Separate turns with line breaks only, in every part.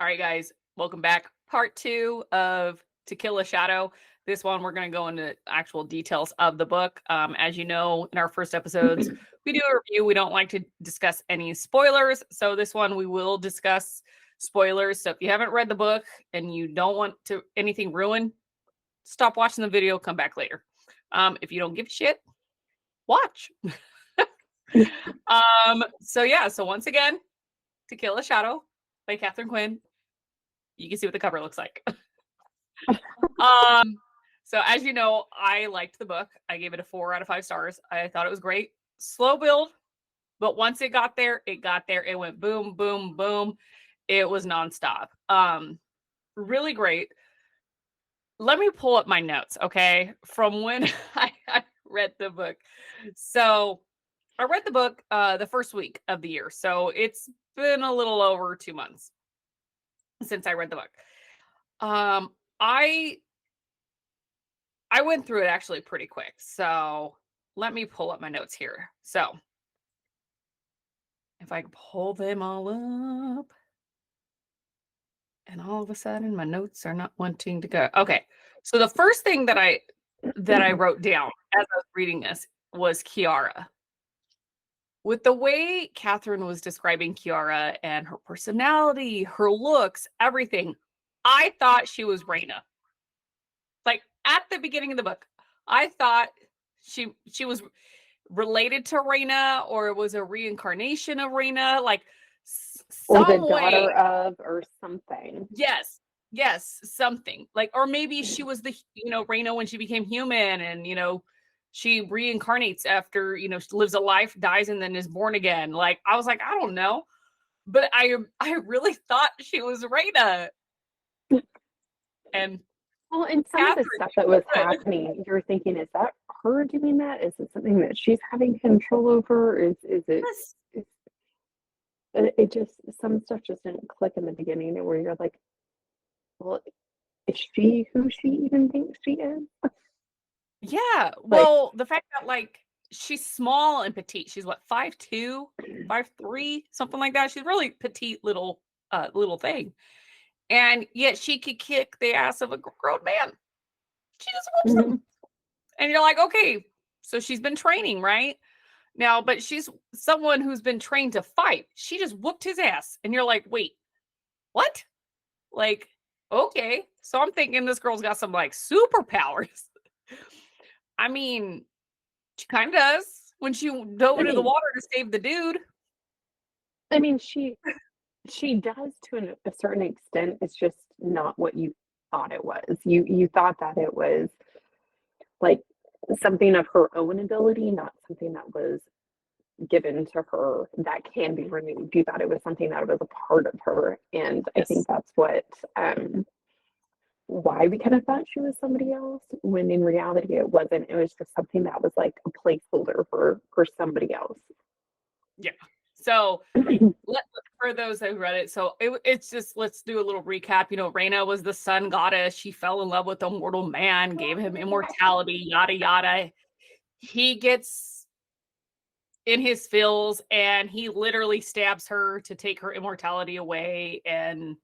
All right, guys, welcome back. Part 2 of To Kill a Shadow. This one, we're going to go into actual details of the book. As you know, in our first episodes, we do a review. We don't like to discuss any spoilers. So this one, we will discuss spoilers. So if you haven't read the book and you don't want to anything ruined, stop watching the video, come back later. If you don't give a shit, watch. So once again, To Kill a Shadow by Catherine Quinn. You can see what the cover looks like. So as you know, I liked the book. I gave it a 4 out of 5 stars. I thought it was great. Slow build, but once it got there, it got there. It went boom, boom, boom. It was nonstop. Really great. Let me pull up my notes, okay, from when I read the book. So I read the book the first week of the year. So it's been a little over 2 months since I read the book. I went through it actually pretty quick. So let me pull up my notes here. So if I can pull them all up, and all of a sudden my notes are not wanting to go. Okay. So the first thing that I wrote down as I was reading this was Kiara. With the way Catherine was describing Kiara and her personality, her looks, everything, I thought she was Raina. Like at the beginning of the book, I thought she was related to Raina, or it was a reincarnation of Raina, like
or the
some
daughter
way.
of, or something.
Yes, something like, or maybe she was the Raina when she became human, and she reincarnates after she lives a life, dies, and then is born again. Like I was like, I don't know, but I really thought she was Raina. And
Well, and some of the
Catherine,
stuff that was happening, you're thinking, is that her doing that? Is it something that she's having control over? Is it?
yes.
It just, some stuff just didn't click in the beginning, where you're like, well, is she who she even thinks she is?
Yeah.
Like,
Well, the fact that like she's small and petite. She's what, 5'2", 5'3", something like that. She's really petite little thing. And yet she could kick the ass of a grown man. She just whoops
mhm.
him. And you're like, okay, so she's been training, right? Now, but she's someone who's been trained to fight. She just whooped his ass. And you're like, wait, what? Like, okay. So I'm thinking this girl's got some like superpowers. I mean, she kind of does when she dove
I
into the
mean,
water to save the dude.
I mean, she does to a certain extent. It's just not what you thought it was. You thought that it was like something of her own ability, not something that was given to her that can be removed. You thought it was something that was a part of her, and I think
Yes.
that's what why we kind of thought she was somebody else, when in reality it wasn't. It was just something that was like a placeholder for somebody else.
Yeah. So for those who read it, so it's just, let's do a little recap. Raina was the sun goddess. She fell in love with a mortal man, gave him immortality, yada yada. He gets in his feels and he literally stabs her to take her immortality away, and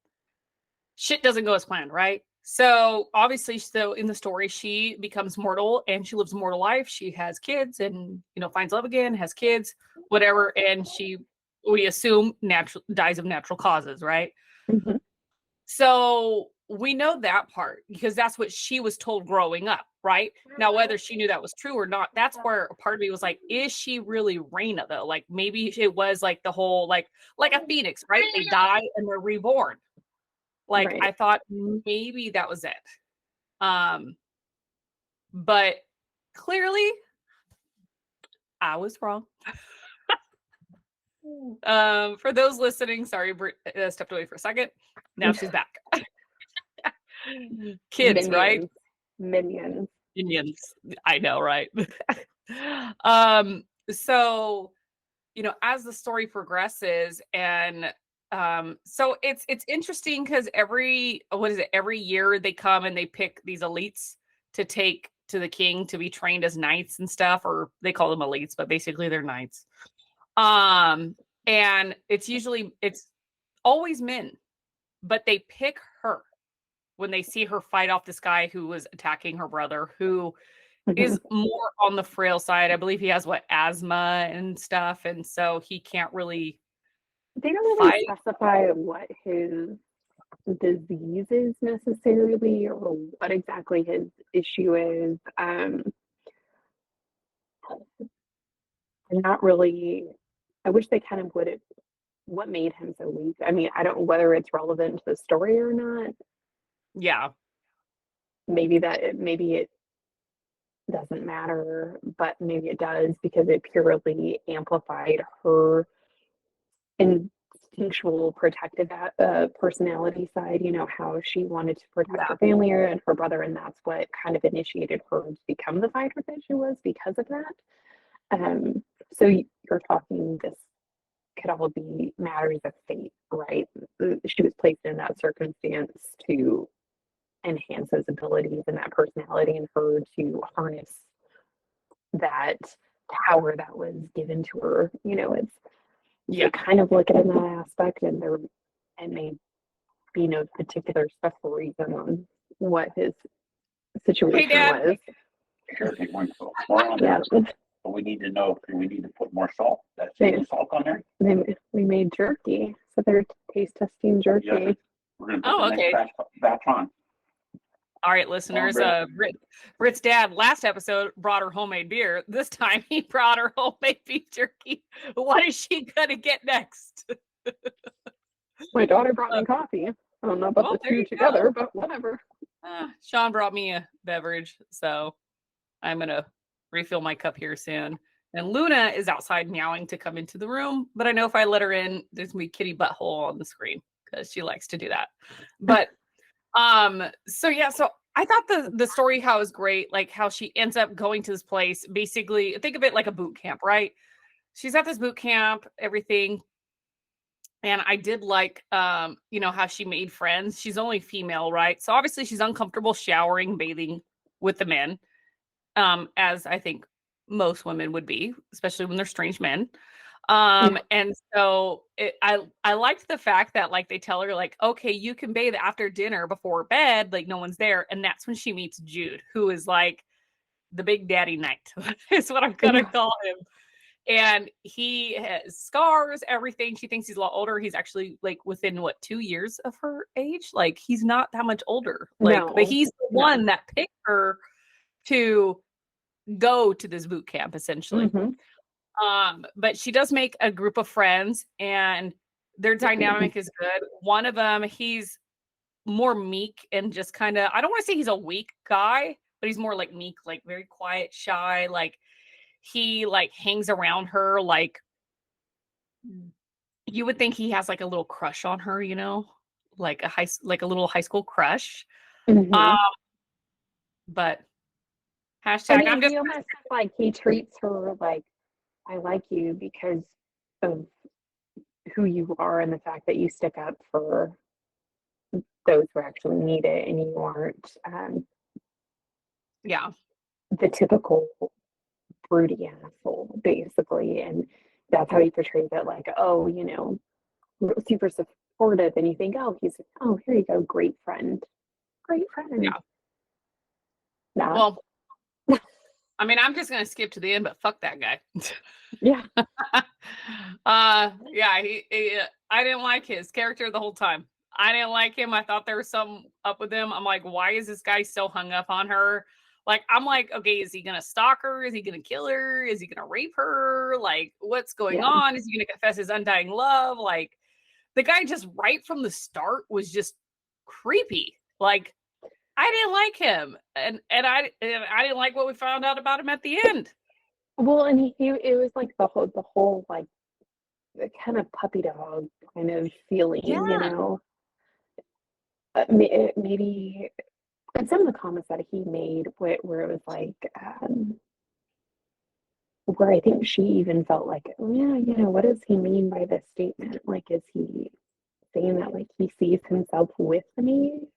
shit doesn't go as planned, right? So obviously, so in the story, she becomes mortal and she lives a mortal life. She has kids and finds love again, has kids, whatever, and we assume dies of natural causes, right?
Mhm.
So we know that part because that's what she was told growing up, right? Now, whether she knew that was true or not, that's where a part of me was like, is she really Raina though? Like maybe it was like the whole like a phoenix, right? They die and they're reborn. Like I
Right.
thought maybe that was it. But clearly I was wrong. For those listening, sorry, Brit stepped away for a second. Now she's back. Kids, right?
Minions. Minions.
Minions. I know, right? um, so as the story progresses, and so it's interesting because every year they come and they pick these elites to take to the king to be trained as knights and stuff, or they call them elites, but basically they're knights. And it's always men. but they pick her when they see her fight off this guy who was attacking her brother, who
Mhm.
is more on the frail side. I believe he has asthma and stuff, and so he can't really
They don't really
fight.
specify what his disease is necessarily or what exactly his issue is. I'm not really, I wish they kind of would have, what made him so weak. I mean, I don't know whether it's relevant to the story or not.
Yeah,
Maybe it doesn't matter, but maybe it does because it purely amplified her instinctual protective personality side, how she wanted to protect
yeah,
her family and her brother, and that's what kind of initiated her to become the fighter that she was because of that. So you're talking, this could all be matters of fate, right? She was placed in that circumstance to enhance those abilities and that personality in her to harness that power that was given to her. It's
yeah.
you kind of look at it in that aspect, and may be no particular special reason on what his
Hey,
situation
Dad.
was.
Sure, if you want to put more on
Yeah,
there, but we need to know if we need to put more salt. That's the salt on there.
we made jerky, so they're taste testing jerky.
Yeah, we're gonna put
Oh,
the
okay.
next batch on.
All right, listeners.
Brett.
Britt's dad last episode brought her homemade beer. This time he brought her homemade beef jerky. What is she gonna get next?
My daughter brought me coffee. I don't know about
Well,
the
there
two
you
together,
go.
but whatever.
Sean brought me a beverage, so I'm gonna refill my cup here soon. And Luna is outside meowing to come into the room, but I know if I let her in, there's gonna be kitty butthole on the screen because she likes to do that. But so yeah, so I thought the story how is great, like how she ends up going to this place. Basically, think of it like a boot camp, right? She's at this boot camp, everything. And I did like how she made friends. She's only female, right? So obviously she's uncomfortable showering, bathing with the men, as I think most women would be, especially when they're strange men. And so I liked the fact that like they tell her like, okay, you can bathe after dinner before bed, like no one's there. And that's when she meets Jude, who is like the big daddy knight, is what I'm gonna call him. And he has scars, everything. She thinks he's a lot older. He's actually like within 2 years of her age. Like he's not that much older. Like, but he's the one that picked her to go to this boot camp essentially.
Mm-hmm.
But she does make a group of friends and their dynamic is good. One of them, he's more meek and just kind of, I don't want to say he's a weak guy, but he's more like meek, like very quiet, shy. Like he like hangs around her. Like you would think he has like a little crush on her, like a little high school crush.
Mm-hmm.
But
I
hashtag, I'm
mean,
just,
he almost like he treats her like, I like you because of who you are and the fact that you stick up for those who actually need it, and you aren't
yeah.
the typical broody asshole, basically. And that's how he portrays it, like, oh, super supportive, and you think, oh, here you go, great friend.
Yeah.
Not.
Well, I mean, I'm just gonna skip to the end, but fuck that guy.
Yeah.
Yeah, I didn't like his character the whole time. I didn't like him. I thought there was something up with him. I'm like, why is this guy so hung up on her? Like, I'm like, okay, is he gonna stalk her? Is he gonna kill her? Is he gonna rape her? Like, what's going on? Is he gonna confess his undying love? Like, the guy just right from the start was just creepy. Like, I didn't like him, and I didn't like what we found out about him at the end.
Well, and it was like the whole like the kind of puppy dog kind of feeling,
Yeah.
Maybe, and some of the comments that he made where it was like, where I think she even felt like, oh, yeah, what does he mean by this statement? Like, is he saying that like he sees himself with me?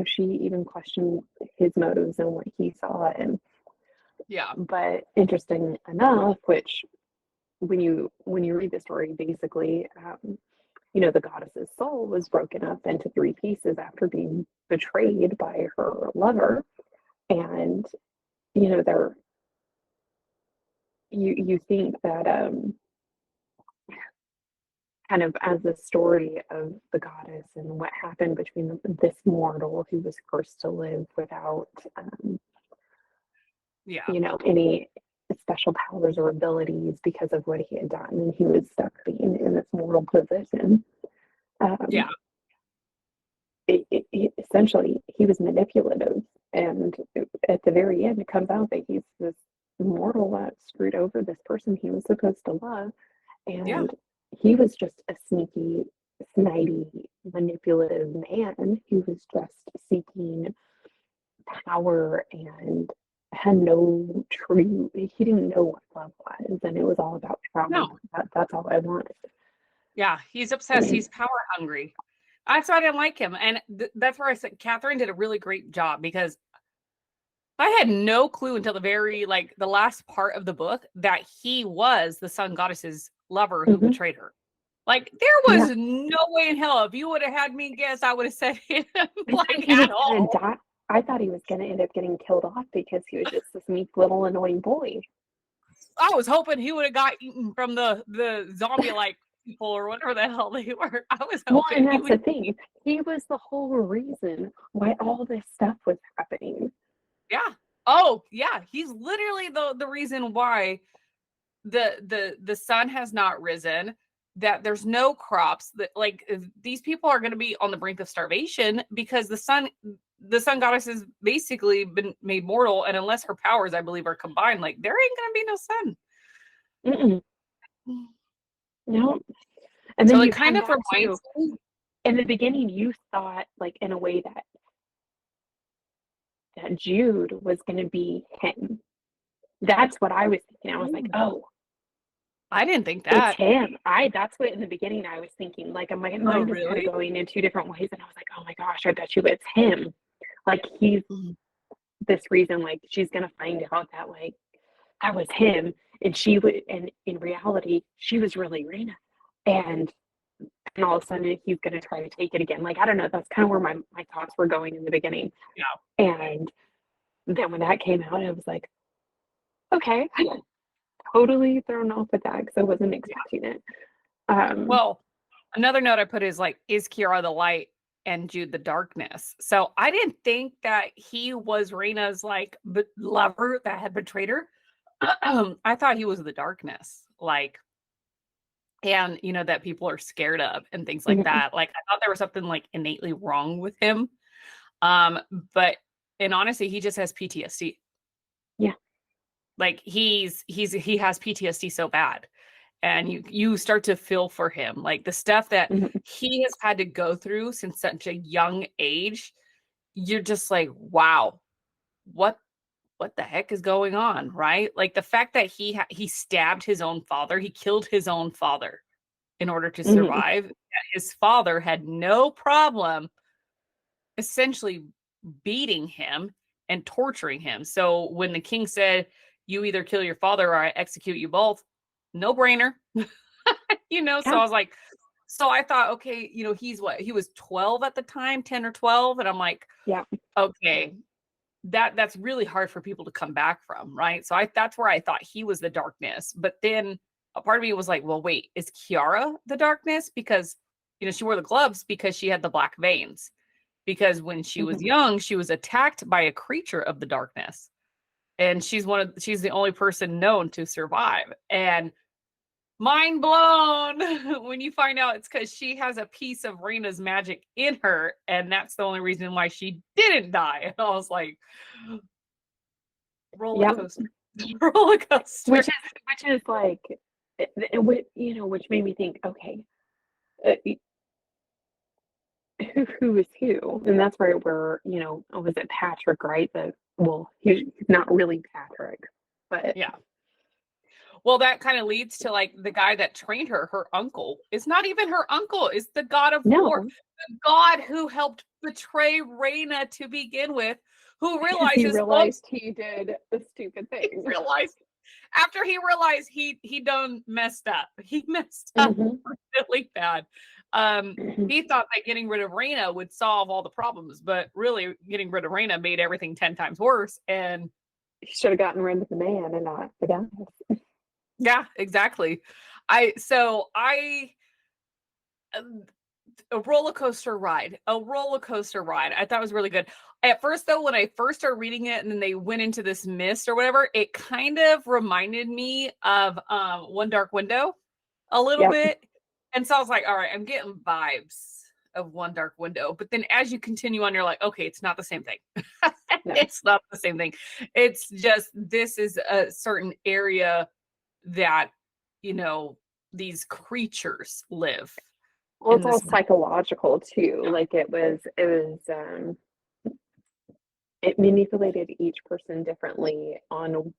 She even questioned his motives and what he saw. And
Yeah.
but interesting enough, which when you read the story, basically, the goddess's soul was broken up into 3 pieces after being betrayed by her lover. And, they're, you think that, kind of as the story of the goddess and what happened between this mortal who was cursed to live without,
Yeah.
any special powers or abilities because of what he had done, and he was stuck being in this mortal position.
Yeah.
Essentially, he was manipulative, and at the very end, it comes out that he's this mortal that screwed over this person he was supposed to love,
Yeah.
and he was just a sneaky, snidey, manipulative man who was just seeking power and had no true. He didn't know what love was, and it was all about power.
No.
That's all I wanted.
Yeah. He's obsessed. He's power hungry. That's why I didn't like him. And that's where I said Catherine did a really great job, because I had no clue until the last part of the book that he was the sun goddess's lover who betrayed her. Like, there was no way in hell. If you would have had me guess, I would have said him at all.
I thought he was going to end up getting killed off because he was just this meek little annoying boy.
I was hoping he would have got eaten from the zombie-like people or whatever the hell they were. I was hoping.
Well, and that's the thing. He was the whole reason why all this stuff was happening.
Yeah. Oh, yeah. He's literally the reason why the sun has not risen, that there's no crops, that these people are going to be on the brink of starvation because the sun goddess has basically been made mortal, and unless her powers, I believe, are combined, there ain't going to be no sun.
No. And then
so
you
it kind of reminds me.
In the beginning, you thought, in a way, that Jude was going to be him. That's what I was thinking. I was like, oh,
I didn't think that.
It's him. That's what in the beginning I was thinking. My mind was kind of going in 2 different ways, and I was like, oh my gosh, I bet you it's him. He's this reason. She's gonna find out that that was him, and she would, and in reality, she was really Raina, and all of a sudden he's gonna try to take it again. I don't know. That's kind of where my thoughts were going in the beginning.
Yeah.
And then when that came out, I was like, okay. Totally thrown off with that because I wasn't expecting it.
Well, another note I put is Kiara the light and Jude the darkness. So I didn't think that he was Raina's lover that had betrayed her. I thought he was the darkness, and that people are scared of and things like that. I thought there was something innately wrong with him. But in honesty, he just has PTSD.
Yeah.
He has PTSD so bad, and you start to feel for him, the stuff that he has had to go through since such a young age. You're just like, wow, what the heck is going on, right? The fact that he stabbed his own father, he killed his own father in order to survive. His father had no problem essentially beating him and torturing him. So when the king said, you either kill your father or I execute you both, no brainer. So I was like, so I thought, okay, he was 12 at the time, 10 or 12. And I'm like,
yeah,
okay, that's really hard for people to come back from. Right. So that's where I thought he was the darkness. But then a part of me was like, well, wait, is Kiara the darkness? Because, she wore the gloves because she had the black veins, because when she was young, she was attacked by a creature of the darkness. And she's the only person known to survive. And mind blown when you find out it's because she has a piece of Raina's magic in her, and that's the only reason why she didn't die. And I was like, roller coaster. Roller coaster.
Which is which made me think, okay, who is who? And that's where was it Patrick, right? He's not really Patrick, but
yeah. Well, that kind of leads to the guy that trained her uncle. It's not even her uncle, it's the god of war, the god who helped betray Raina to begin with, who realized
he did a stupid thing.
After he realized he done messed up. He messed up really bad. He thought that getting rid of Raina would solve all the problems, but really getting rid of Raina made everything 10 times worse. And
He should have gotten rid of the man and not the guy.
yeah, exactly. I a roller coaster ride. A roller coaster ride. I thought it was really good. At first, though, when I first started reading it and then they went into this mist or whatever, it kind of reminded me of One Dark Window a little bit. And so I was like, all right, I'm getting vibes of One Dark Window. But then as you continue on, you're like, okay, it's not the same thing.
No.
It's not the same thing. It's just this is a certain area that, you know, these creatures live.
Well, it's
in
all
this
psychological too. Like it manipulated each person differently on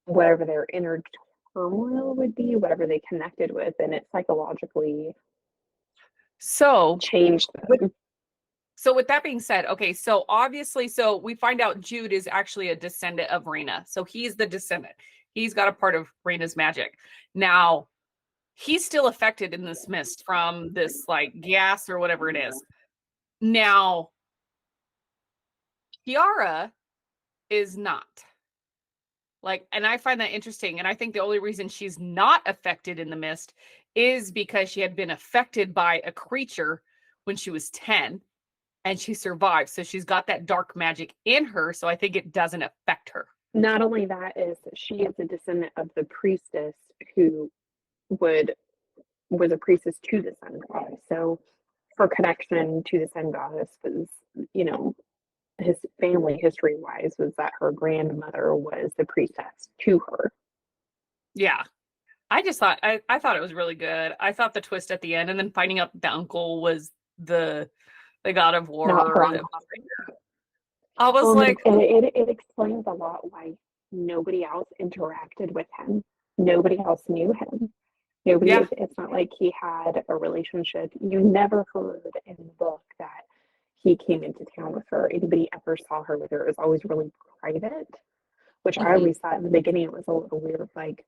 whatever their inner turmoil would be, whatever they connected with, and it psychologically
So
changed them.
So with that being said, okay, so obviously, so we find out Jude is actually a descendant of Raina. So he's the descendant. He's got a part of Raina's magic. Now, he's still affected in this mist from this like gas or whatever it is. Now, Kiara is not. Like, and I find that interesting. And I think the only reason she's not affected in the mist is because she had been affected by a creature when she was 10. And she survived. So she's got that dark magic in her. So I think it doesn't affect her.
Not only that, is she is a descendant of the priestess who was a priestess to the sun goddess. So her connection to the sun goddess was, you know, his family history wise was that her grandmother was the priestess to her.
Yeah. I just thought I thought it was really good. I thought the twist at the end and then finding out the uncle was the god of war.
Not her uncle.
I was like,
and it explains a lot why nobody else interacted with him. Nobody else knew him. It's not like he had a relationship. You never heard in the book that he came into town with her. Anybody ever saw her with her. It was always really private, which I always thought in the beginning it was a little weird. Like,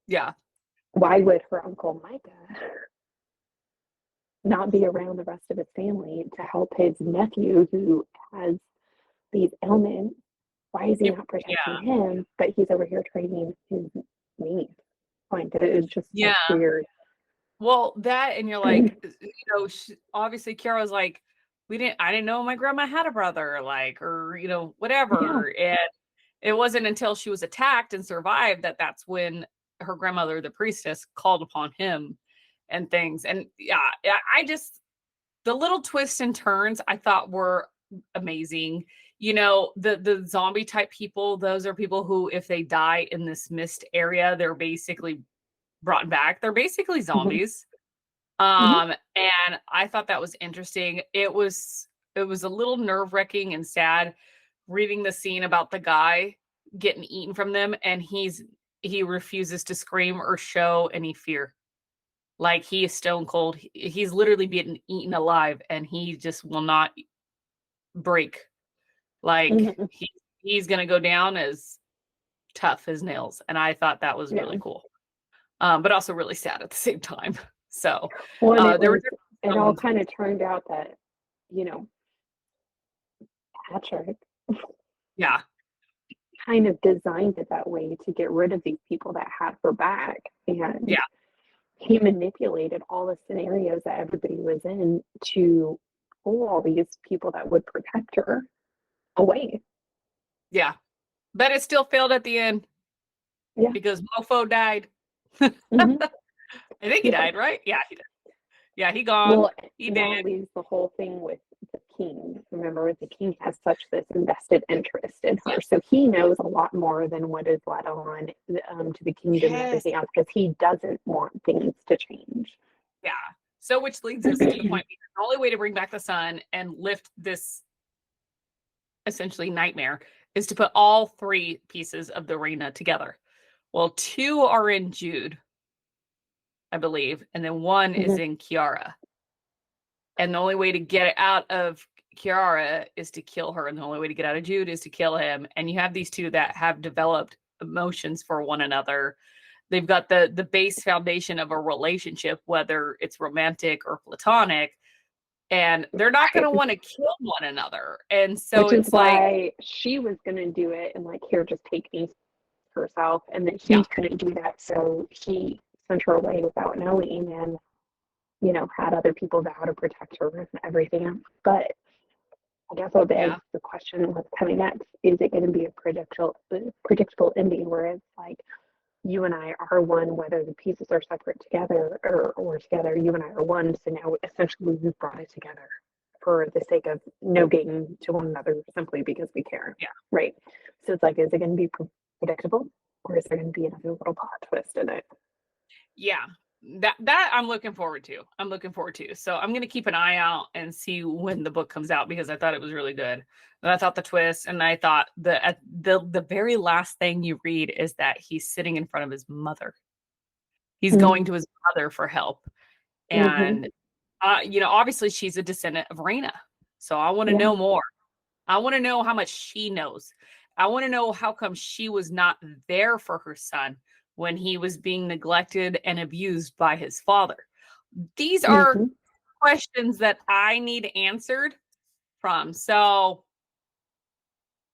yeah,
why would her uncle Micah not be around the rest of his family to help his nephew who has these ailments? Why is he not protecting him? But he's over here training his niece. Point. It is just so weird.
Well, that and you're like, you know, obviously Kiara's like, I didn't know my grandma had a brother, like, or you know, whatever. Yeah. And it wasn't until she was attacked and survived that's when her grandmother, the priestess, called upon him and things. And yeah, I just the little twists and turns I thought were amazing. You know, the zombie type people, those are people who, if they die in this mist area, they're basically brought back. They're basically zombies. And I thought that was interesting. It was a little nerve-wracking and sad reading the scene about the guy getting eaten from them, and he refuses to scream or show any fear. Like, he is stone cold. He's literally being eaten alive, and he just will not break. Like, he's gonna go down as tough as nails. And I thought that was really cool. But also really sad at the same time. So
it all kind of turned out that, you know, Patrick kind of designed it that way to get rid of these people that had her back. And he manipulated all the scenarios that everybody was in to pull all these people that would protect her away.
Yeah. But it still failed at the end. Yeah. Because Mofo died. I think he died, right? Yeah, he did. Yeah, he gone.
Well,
he
did. Leaves the whole thing with the king. Remember, the king has such this invested interest in her, so he knows a lot more than what is let on to the kingdom and everything else, because he doesn't want things to change.
Yeah. So, which leads us to the point: the only way to bring back the sun and lift this essentially nightmare is to put all three pieces of the Raina together. Well, two are in Jude, I believe, and then one is in Kiara. And the only way to get out of Kiara is to kill her, and the only way to get out of Jude is to kill him. And you have these two that have developed emotions for one another they've got the base foundation of a relationship, whether it's romantic or platonic, and they're not going to want to kill one another. And so
Which is
it's like,
why she was going to do it and like, here, just take me herself. And then he
yeah,
couldn't do that. So he sent her away without knowing and, you know, had other people vow to protect her and everything else. But I guess what
yeah,
the question was coming next, is it going to be a predictable ending where it's like, you and I are one, whether the pieces are separate together or together, you and I are one. So now essentially we've brought it together for the sake of no gain to one another simply because we care.
yeah,
Right. So it's like, is it going to be predictable or is there going to be another little plot twist in it?
yeah. That I'm looking forward to. I'm looking forward to. So I'm going to keep an eye out and see when the book comes out, because I thought it was really good. And I thought the twist, and I thought the very last thing you read is that he's sitting in front of his mother. He's going to his mother for help.
Mm-hmm.
And you know, obviously she's a descendant of Raina. So I want to
Yeah.
know more. I want to know how much she knows. I want to know how come she was not there for her son when he was being neglected and abused by his father. These are
Mm-hmm.
questions that I need answered from. So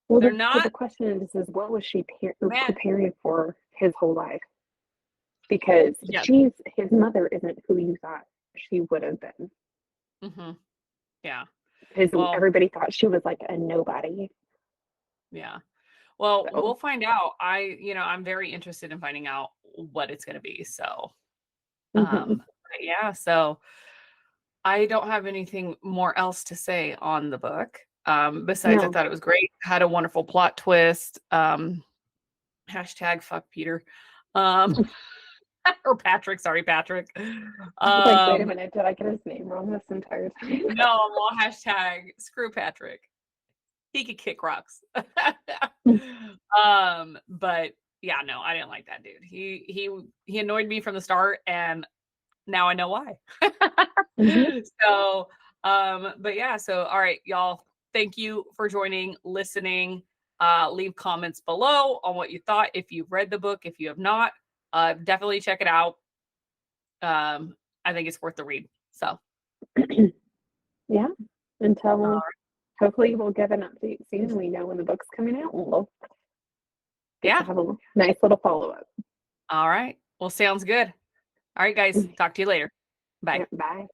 Well,
they're
the
not,
question is what was she
man.
preparing for his whole life? Because
Yeah.
his mother isn't who you thought she would have been.
Mm-hmm. Yeah.
Because
Well,
everybody thought she was like a nobody.
yeah. Well,
So,
we'll find out. I'm very interested in finding out what it's going to be. So,
mm-hmm.
but yeah, so I don't have anything more else to say on the book. Besides, I
No.
thought it was great. Had a wonderful plot twist. Hashtag fuck Peter. Um, or Patrick, sorry, Patrick.
I was like, wait a
Um,
minute, did I get his name wrong this entire time?
no, well, hashtag screw Patrick. He could kick rocks. But yeah, no, I didn't like that dude. He annoyed me from the start, and now I know why.
Mm-hmm.
So, but yeah, so all right, y'all. Thank you for joining, listening. Leave comments below on what you thought. If you've read the book, if you have not, definitely check it out. I think it's worth the read. So,
Yeah. Until
uh,
hopefully we'll give an update soon and we know when the book's coming out and we'll get to
yeah.
have a nice little follow-up.
All right. Well, sounds good. All right, guys. Talk to you later. Bye.
Bye.